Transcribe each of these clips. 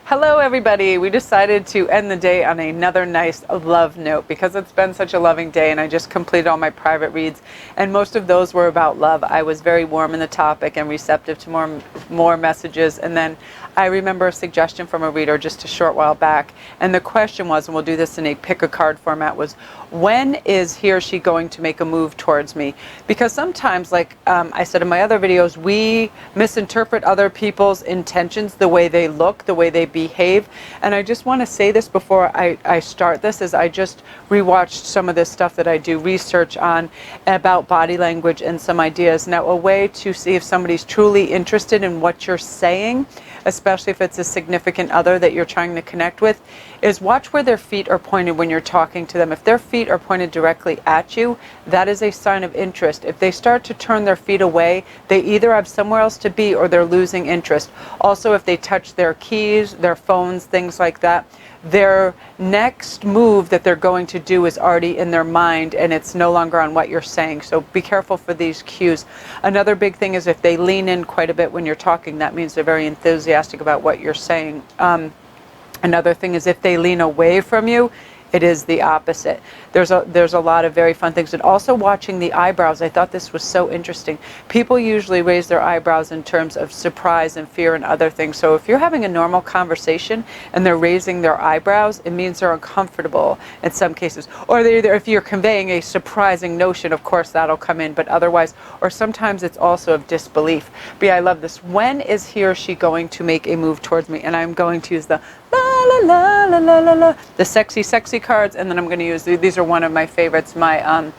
Hello everybody. We decided to end the day on another nice love note because it's been such a loving day, and I just completed all my private reads and most of those were about love. I was very warm in the topic and receptive to more messages, and then I remember a suggestion from a reader just a short while back, and the question was, and we'll do this in a pick a card format, was when is he or she going to make a move towards me? Because sometimes, like I said in my other videos, we misinterpret other people's intentions, the way they look, the way they behave. And I just want to say this before I start this, is I just rewatched some of this stuff that I do research on about body language and some ideas. Now, a way to see if somebody's truly interested in what you're saying, especially if it's a significant other that you're trying to connect with, is watch where their feet are pointed when you're talking to them. If their feet are pointed directly at you, that is a sign of interest. If they start to turn their feet away, they either have somewhere else to be or they're losing interest. Also, if they touch their keys, their phones, things like that, their next move that they're going to do is already in their mind and it's no longer on what you're saying. So be careful for these cues. Another big thing is if they lean in quite a bit when you're talking, that means they're very enthusiastic about what you're saying. Another thing is if they lean away from you, it is the opposite. There's a lot of very fun things. And also watching the eyebrows. I thought this was so interesting. People usually raise their eyebrows in terms of surprise and fear and other things. So if you're having a normal conversation and they're raising their eyebrows, it means they're uncomfortable in some cases. Or if you're conveying a surprising notion, of course that'll come in, but otherwise, or sometimes it's also of disbelief. But yeah, I love this. When is he or she going to make a move towards me? And I'm going to use the la la la la la la, the sexy cards, and then I'm going to use these are one of my favorites, my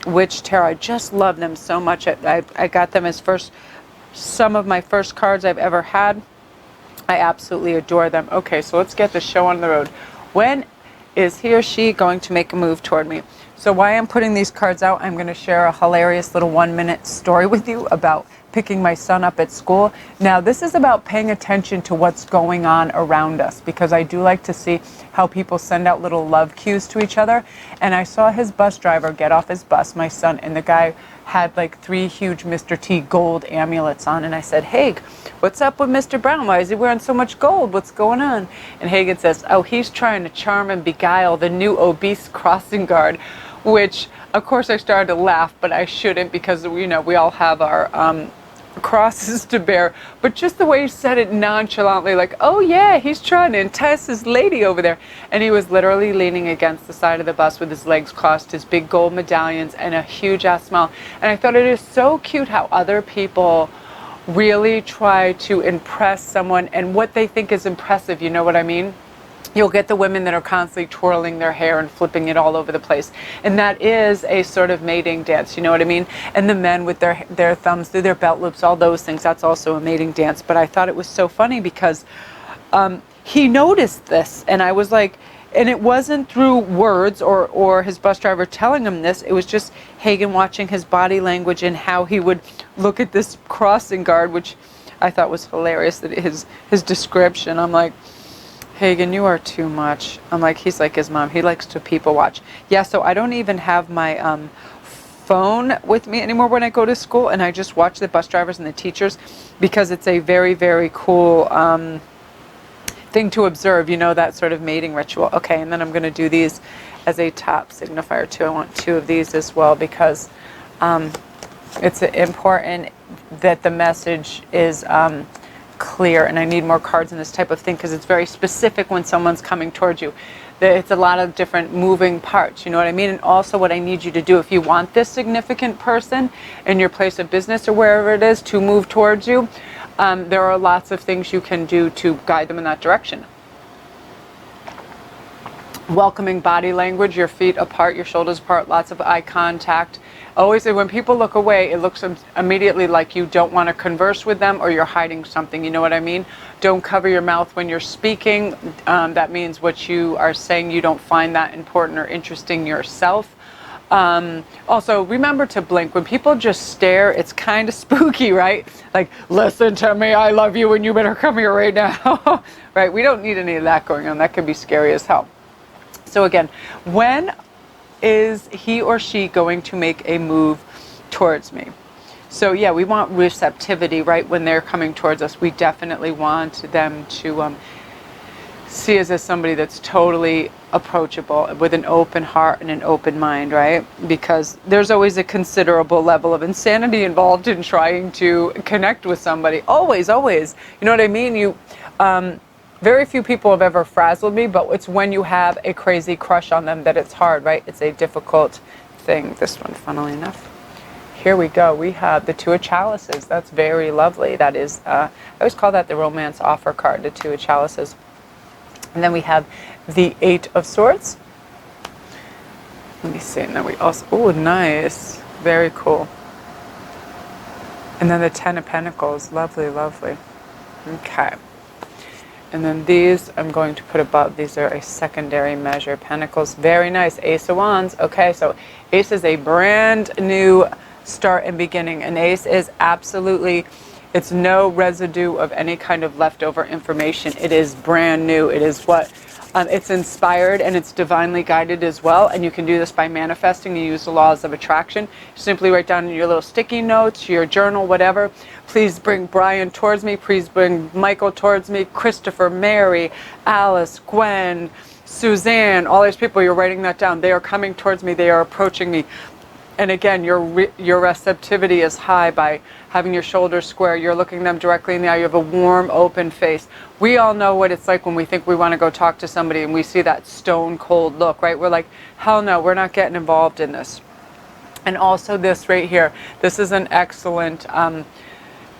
Witch Tarot. I just love them so much. I got them as some of my first cards I've ever had. I absolutely adore them. Okay, so let's get the show on the road. When is he or she going to make a move toward me? So while I'm putting these cards out, I'm going to share a hilarious little 1-minute story with you about picking my son up at school. Now, this is about paying attention to what's going on around us, because I do like to see how people send out little love cues to each other. And I saw his bus driver get off his bus, my son, and the guy had like 3 huge Mr. T gold amulets on. And I said, "Hey, what's up with Mr. Brown? Why is he wearing so much gold? What's going on?" And Hagen says, "Oh, he's trying to charm and beguile the new obese crossing guard," which of course I started to laugh, but I shouldn't, because we all have our crosses to bear. But just the way he said it nonchalantly, like, "Oh yeah, he's trying to entice his lady over there," and he was literally leaning against the side of the bus with his legs crossed, his big gold medallions, and a huge ass smile. And I thought it is so cute how other people really try to impress someone and what they think is impressive. You know what I mean? You'll get the women that are constantly twirling their hair and flipping it all over the place. And that is a sort of mating dance, you know what I mean? And the men with their thumbs through their belt loops, all those things, that's also a mating dance. But I thought it was so funny because he noticed this, and I was like, and it wasn't through words or his bus driver telling him this, it was just Hagen watching his body language and how he would look at this crossing guard, which I thought was hilarious, that his description. I'm like, "Hagen, you are too much." I'm like, he's like his mom. He likes to people watch. Yeah, so I don't even have my phone with me anymore when I go to school, and I just watch the bus drivers and the teachers, because it's a very, very cool thing to observe, that sort of mating ritual. Okay, and then I'm going to do these as a top signifier too. I want 2 of these as well, because it's important that the message is clear, and I need more cards in this type of thing because it's very specific when someone's coming towards you. It's a lot of different moving parts, you know what I mean? And also what I need you to do, if you want this significant person in your place of business or wherever it is to move towards you, there are lots of things you can do to guide them in that direction. Welcoming body language, your feet apart, your shoulders apart, lots of eye contact. Always, when people look away, it looks immediately like you don't want to converse with them or you're hiding something, you know what I mean? Don't cover your mouth when you're speaking. That means what you are saying you don't find that important or interesting yourself. Also, remember to blink. When people just stare, it's kind of spooky, right? Like, "Listen to me, I love you, and you better come here right now." Right? We don't need any of that going on. That could be scary as hell. So again, when is he or she going to make a move towards me? So yeah, we want receptivity, right? When they're coming towards us, we definitely want them to see us as somebody that's totally approachable with an open heart and an open mind, right? Because there's always a considerable level of insanity involved in trying to connect with somebody. Always, always. You know what I mean? Very few people have ever frazzled me, but it's when you have a crazy crush on them that it's hard, right? It's a difficult thing. This one, funnily enough. Here we go. We have the Two of Chalices. That's very lovely. That is, I always call that the romance offer card, the Two of Chalices. And then we have the Eight of Swords. Let me see. And then we also, oh, nice. Very cool. And then the Ten of Pentacles. Lovely, lovely. Okay. And then these I'm going to put above. These are a secondary measure. Pentacles. Very nice. Ace of Wands. Okay, so Ace is a brand new start and beginning. An ace is absolutely, it's no residue of any kind of leftover information. It is brand new. It is what, it's inspired and it's divinely guided as well. And you can do this by manifesting. You use the laws of attraction. Simply write down in your little sticky notes, your journal, whatever. Please bring Brian towards me. Please bring Michael towards me. Christopher, Mary, Alice, Gwen, Suzanne, all these people, you're writing that down. They are coming towards me. They are approaching me. And again, your receptivity is high by having your shoulders square. You're looking them directly in the eye. You have a warm, open face. We all know what it's like when we think we want to go talk to somebody and we see that stone cold look, right? We're like, hell no, we're not getting involved in this. And also this right here, this is an excellent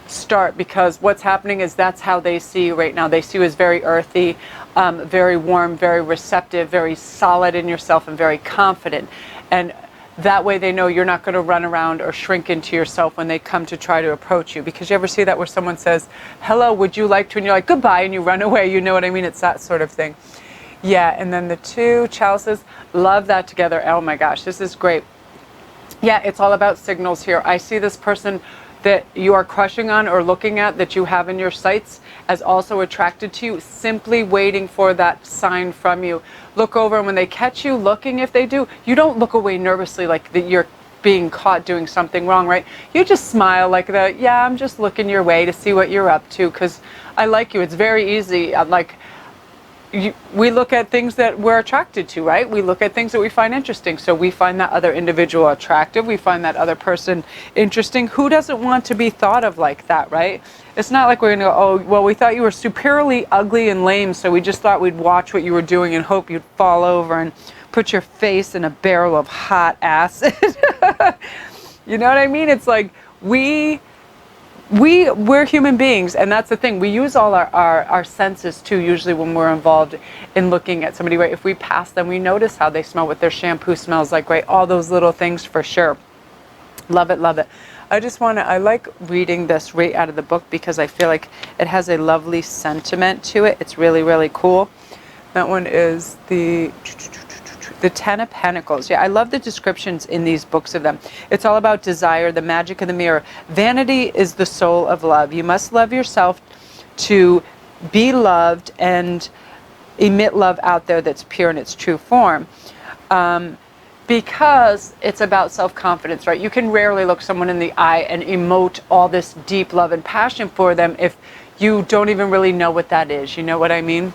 start, because what's happening is that's how they see you right now. They see you as very earthy, very warm, very receptive, very solid in yourself, and very confident. And that way they know you're not going to run around or shrink into yourself when they come to try to approach you. Because you ever see that where someone says, hello, would you like to? And you're like, goodbye, and you run away. You know what I mean? It's that sort of thing. Yeah, and then the Two Chalices, love that together. Oh my gosh, this is great. Yeah, it's all about signals here. I see this person that you are crushing on or looking at, that you have in your sights, as also attracted to you, simply waiting for that sign from you. Look over, and when they catch you looking, if they do, you don't look away nervously like that you're being caught doing something wrong, right? You just smile like that. Yeah, I'm just looking your way to see what you're up to because I like you. It's very easy. We look at things that we're attracted to, right? We look at things that we find interesting. So we find that other individual attractive. We find that other person interesting. Who doesn't want to be thought of like that, right? It's not like we're going to go, oh, well, we thought you were superiorly ugly and lame, so we just thought we'd watch what you were doing and hope you'd fall over and put your face in a barrel of hot acid. You know what I mean? It's like we're human beings, and that's the thing. We use all our senses too, usually when we're involved in looking at somebody, right? If we pass them, we notice how they smell, what their shampoo smells like, right? All those little things for sure. Love it, love it. I like reading this right out of the book because I feel like it has a lovely sentiment to it. It's really, really cool. That one is the Ten of Pentacles. Yeah, I love the descriptions in these books of them. It's all about desire, the magic of the mirror. Vanity is the soul of love. You must love yourself to be loved and emit love out there that's pure in its true form. Because it's about self-confidence, right? You can rarely look someone in the eye and emote all this deep love and passion for them if you don't even really know what that is. You know what I mean?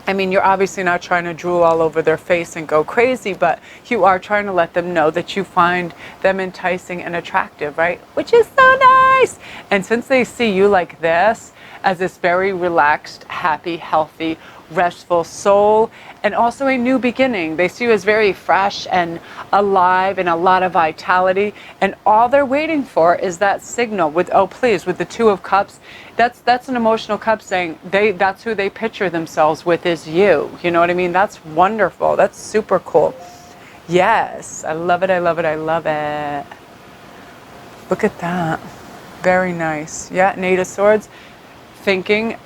I mean, you're obviously not trying to drool all over their face and go crazy, but you are trying to let them know that you find them enticing and attractive, right? Which is so nice. And since they see you like this, as this very relaxed, happy, healthy, restful soul, and also a new beginning. They see you as very fresh and alive and a lot of vitality, and all they're waiting for is that signal with, oh please, with the Two of Cups. That's an emotional cup saying that's who they picture themselves with, is you. You know what I mean? That's wonderful. That's super cool. Yes, I love it, I love it, I love it. Look at that. Very nice. Yeah, and Eight of Swords, thinking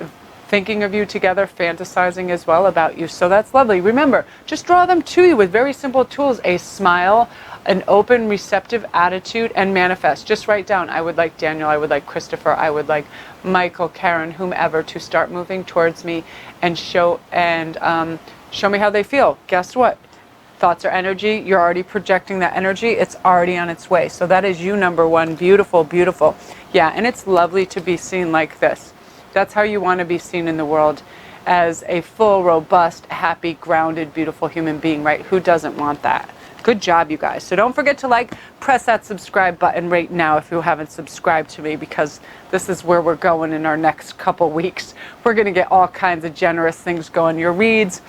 of you together, fantasizing as well about you. So that's lovely. Remember, just draw them to you with very simple tools: a smile, an open, receptive attitude, and manifest. Just write down, I would like Daniel, I would like Christopher, I would like Michael, Karen, whomever, to start moving towards me and show me how they feel. Guess what? Thoughts are energy. You're already projecting that energy. It's already on its way. So that is you, number one. Beautiful, beautiful. Yeah, and it's lovely to be seen like this. That's how you want to be seen in the world, as a full, robust, happy, grounded, beautiful human being, right? Who doesn't want that? Good job, you guys. So don't forget to press that subscribe button right now if you haven't subscribed to me, because this is where we're going in our next couple weeks. We're going to get all kinds of generous things going. Your reads,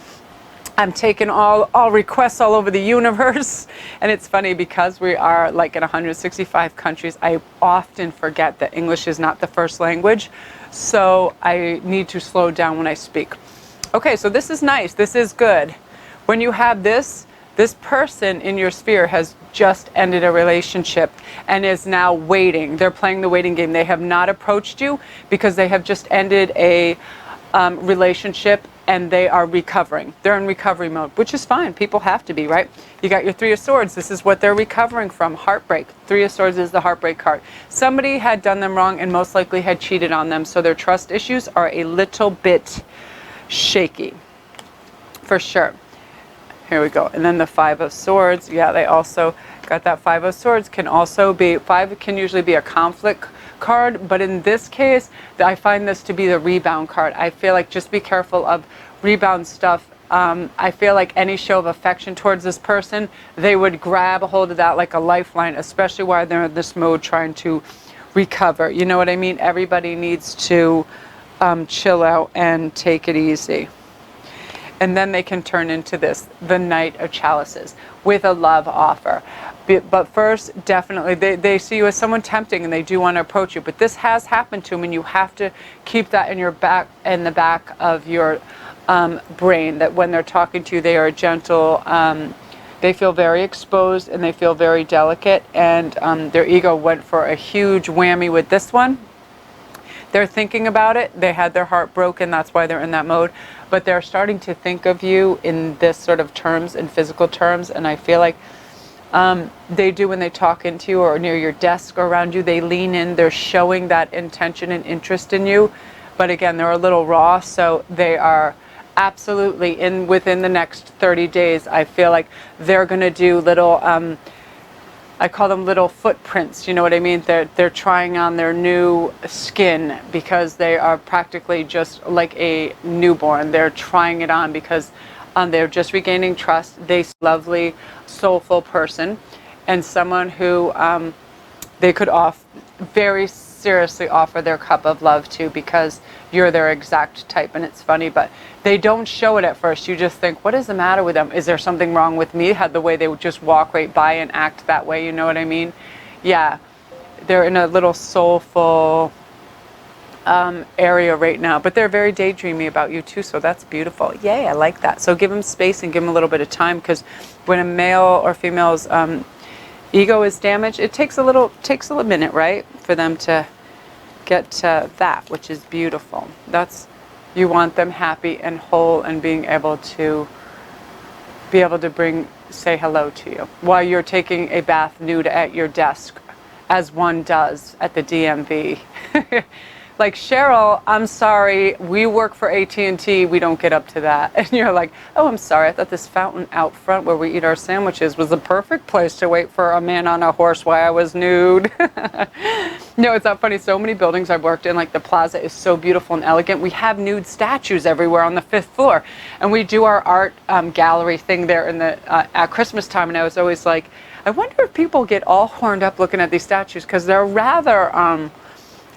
I'm taking all requests all over the universe. And it's funny because we are like in 165 countries. I often forget that English is not the first language. So I need to slow down when I speak. Okay, so this is nice. This is good. When you have this person in your sphere has just ended a relationship and is now waiting. They're playing the waiting game. They have not approached you because they have just ended a relationship and they are recovering. They're in recovery mode, which is fine. People have to be, right? You got your Three of Swords. This is what they're recovering from, heartbreak. Three of Swords is the heartbreak card. Somebody had done them wrong and most likely had cheated on them, so their trust issues are a little bit shaky, for sure. Here we go. And then the Five of Swords. Yeah, they also got that Five of Swords. Can also be, five can usually be a conflict card, but in this case, I find this to be the rebound card. I feel like just be careful of rebound stuff. I feel like any show of affection towards this person, they would grab a hold of that like a lifeline, especially while they're in this mode trying to recover. You know what I mean? Everybody needs to chill out and take it easy. And then they can turn into this, the Knight of Chalices, with a love offer. But first, definitely, they see you as someone tempting and they do want to approach you. But this has happened to them, and you have to keep that in the back of your brain, that when they're talking to you, they are gentle. They feel very exposed and they feel very delicate. And their ego went for a huge whammy with this one. They're thinking about it. They had their heart broken. That's why they're in that mode. But they're starting to think of you in this sort of terms, in physical terms. And I feel like they do when they talk into you or near your desk or around you. They lean in. They're showing that intention and interest in you. But again, they're a little raw. So they are absolutely within the next 30 days. I feel like they're going to do little... I call them little footprints, you know what I mean? They're trying on their new skin because they are practically just like a newborn. They're trying it on because they're just regaining trust. They're a lovely, soulful person and someone who they could very seriously offer their cup of love to, because you're their exact type. And it's funny, but they don't show it at first. You just think, what is the matter with them? Is there something wrong with me? Had the way they would just walk right by and act that way, you know what I mean? Yeah, they're in a little soulful area right now, but they're very daydreamy about you too, so that's beautiful. Yay, I like that. So give them space and give them a little bit of time, because when a male or female's ego is damaged, it takes a little minute, right, for them to get to that, which is beautiful. You want them happy and whole and being able to say hello to you while you're taking a bath nude at your desk, as one does at the DMV. Like, Cheryl, I'm sorry, we work for AT&T, we don't get up to that. And you're like, oh, I'm sorry, I thought this fountain out front where we eat our sandwiches was the perfect place to wait for a man on a horse while I was nude. No, it's not funny. So many buildings I've worked in, like the plaza is so beautiful and elegant. We have nude statues everywhere on the 5th floor. And we do our art gallery thing there at Christmas time. And I was always like, I wonder if people get all horned up looking at these statues, because they're rather...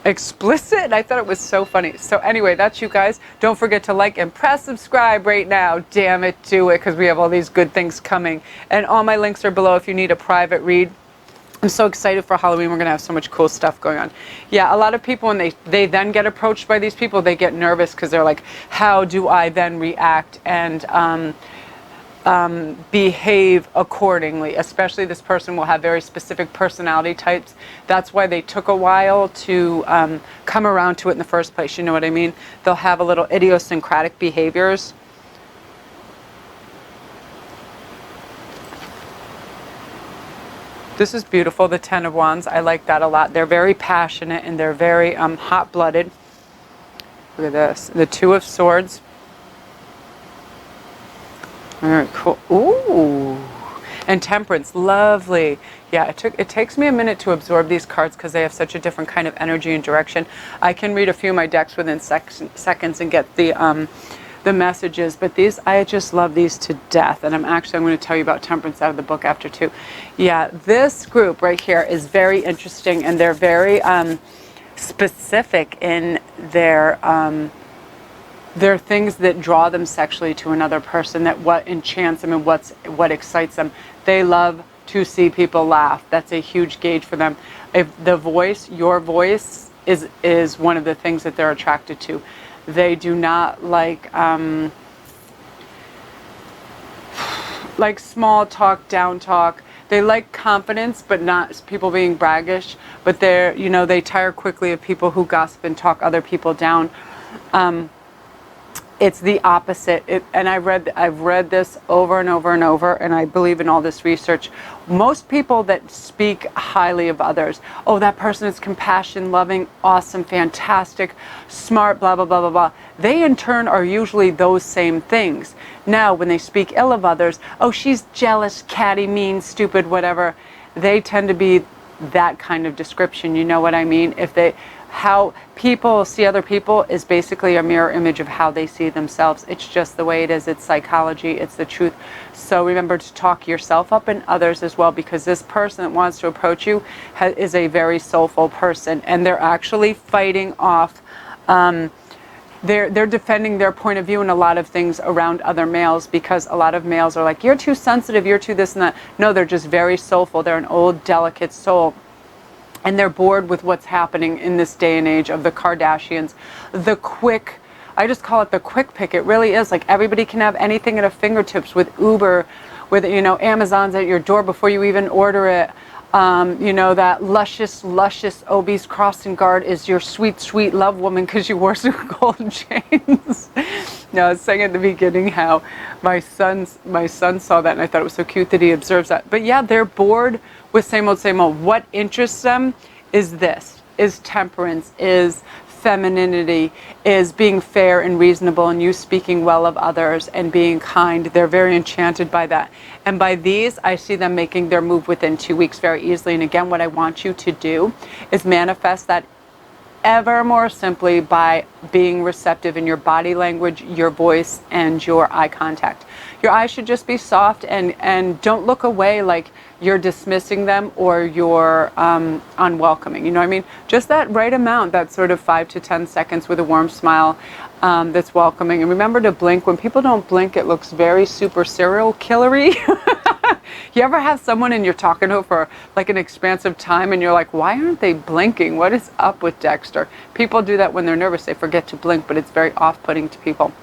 explicit. I thought it was so funny. So anyway, that's you guys. Don't forget to like and press subscribe right now. Damn it, do it, because we have all these good things coming. And all my links are below if you need a private read. I'm so excited for Halloween. We're going to have so much cool stuff going on. Yeah, a lot of people, when they then get approached by these people, they get nervous because they're like, how do I then react and behave accordingly? Especially this person will have very specific personality types. That's why they took a while to come around to it in the first place. You know what I mean? They'll have a little idiosyncratic behaviors. This is beautiful, the Ten of Wands. I like that a lot. They're very passionate and they're very hot-blooded. Look at this. The Two of Swords. Very cool. Ooh. And Temperance, lovely. Yeah, it takes me a minute to absorb these cards because they have such a different kind of energy and direction. I can read a few of my decks within seconds and get the messages, but these, I just love these to death. And I'm going to tell you about Temperance out of the book after too. Yeah, this group right here is very interesting, and they're very specific in their things that draw them sexually to another person, that what enchants them and what excites them. They love to see people laugh. That's a huge gauge for them. If your voice is one of the things that they're attracted to. They do not like small talk, down talk. They like confidence, but not people being braggish. But they tire quickly of people who gossip and talk other people down. It's the opposite. And I've read this over and over and over, and I believe in all this research. Most people that speak highly of others, oh, that person is compassionate, loving, awesome, fantastic, smart, blah, blah, blah, blah, blah. They in turn are usually those same things. Now, when they speak ill of others, oh, she's jealous, catty, mean, stupid, whatever. They tend to be that kind of description. You know what I mean? How people see other people is basically a mirror image of how they see themselves. It's just the way it is. It's psychology. It's the truth. So remember to talk yourself up and others as well, because this person that wants to approach you is a very soulful person, and they're actually fighting off. They're defending their point of view in a lot of things around other males, because a lot of males are like, you're too sensitive, you're too this and that. No, they're just very soulful. They're an old, delicate soul. And they're bored with what's happening in this day and age of the Kardashians. I just call it the quick pick. It really is like everybody can have anything at a fingertips with Uber, with Amazon's at your door before you even order it. That luscious obese crossing guard is your sweet, sweet love woman because you wore some gold chains. Now, I was saying at the beginning how my son saw that, and I thought it was so cute that he observes that. But yeah, they're bored with same old, same old. What interests them is temperance, is femininity, is being fair and reasonable, and you speaking well of others and being kind. They're very enchanted by that. And by these, I see them making their move within 2 weeks very easily. And again, what I want you to do is manifest that ever more simply by being receptive in your body language, your voice, and your eye contact. Your eyes should just be soft, and don't look away like you're dismissing them or you're unwelcoming. You know what I mean? Just that right amount, that sort of 5 to 10 seconds with a warm smile that's welcoming. And remember to blink. When people don't blink, it looks very super serial killery. You ever have someone and you're talking to for like an expansive time and you're like, why aren't they blinking? What is up with Dexter? People do that when they're nervous. They forget to blink, but it's very off-putting to people.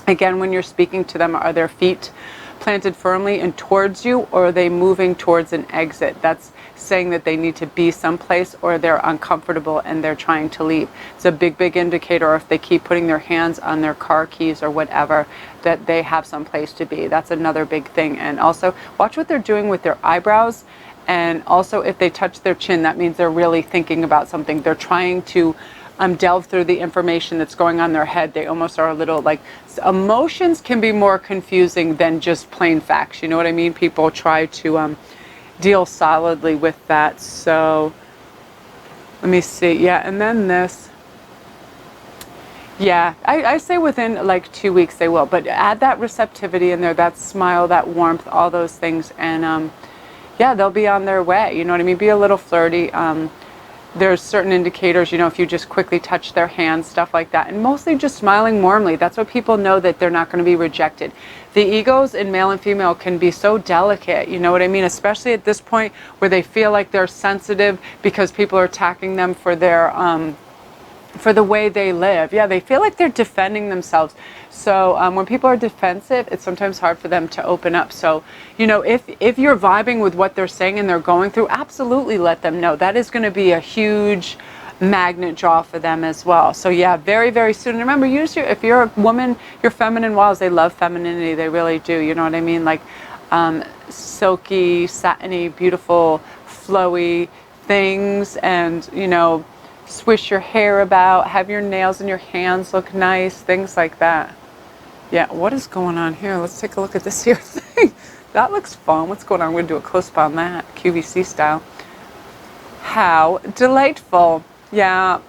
Again, when you're speaking to them, are their feet planted firmly and towards you, or are they moving towards an exit? That's saying that they need to be someplace, or they're uncomfortable and they're trying to leave. It's a big, big indicator. Or if they keep putting their hands on their car keys or whatever, that they have someplace to be. That's another big thing. And also watch what they're doing with their eyebrows. And also if they touch their chin, that means they're really thinking about something. They're trying to delve through the information that's going on in their head. They almost are a little like, emotions can be more confusing than just plain facts. You know what I mean? People try to deal solidly with that. So let me see. Yeah, and then this. Yeah, I say within like 2 weeks they will, but add that receptivity in there, that smile, that warmth, all those things, and yeah, they'll be on their way. You know what I mean? Be a little flirty. There's certain indicators, if you just quickly touch their hands, stuff like that. And mostly just smiling warmly. That's what people know that they're not going to be rejected. The egos in male and female can be so delicate, you know what I mean? Especially at this point where they feel like they're sensitive because people are attacking them for their for the way they live. Yeah, they feel like they're defending themselves. So when people are defensive, it's sometimes hard for them to open up. So, if you're vibing with what they're saying and they're going through, absolutely let them know. That is going to be a huge magnet draw for them as well. So yeah, very, very soon. And remember, if you're a woman, your feminine walls, they love femininity. They really do. You know what I mean? Like silky, satiny, beautiful, flowy things, and, swish your hair about, have your nails and your hands look nice, things like that. Yeah, what is going on here? Let's take a look at this here thing. That looks fun. What's going on? I'm going to do a close-up on that, QVC style. How delightful. Yeah,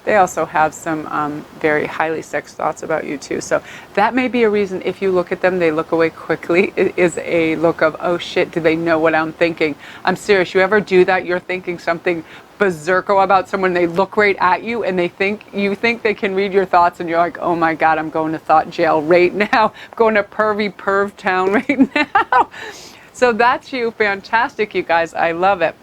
they also have some very highly sex thoughts about you too. So that may be a reason if you look at them, they look away quickly. It is a look of, oh shit, do they know what I'm thinking? I'm serious. You ever do that? You're thinking something berserko about someone, they look right at you and you think they can read your thoughts, and you're like, oh my God, I'm going to thought jail right now. I'm going to pervy perv town right now. So that's you. Fantastic, you guys. I love it.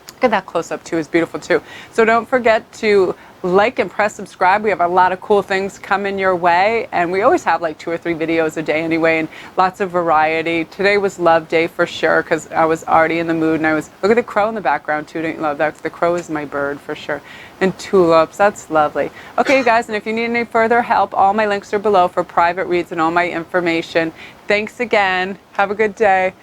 Look at that close up too, is beautiful too. So don't forget to like and press subscribe. We have a lot of cool things coming your way, and we always have like 2 or 3 videos a day anyway, and lots of variety. Today was love day for sure, because I was already in the mood, and look at the crow in the background too. Don't you love that? The crow is my bird for sure. And tulips, that's lovely. Okay, you guys, and if you need any further help, all my links are below for private reads and all my information. Thanks again. Have a good day.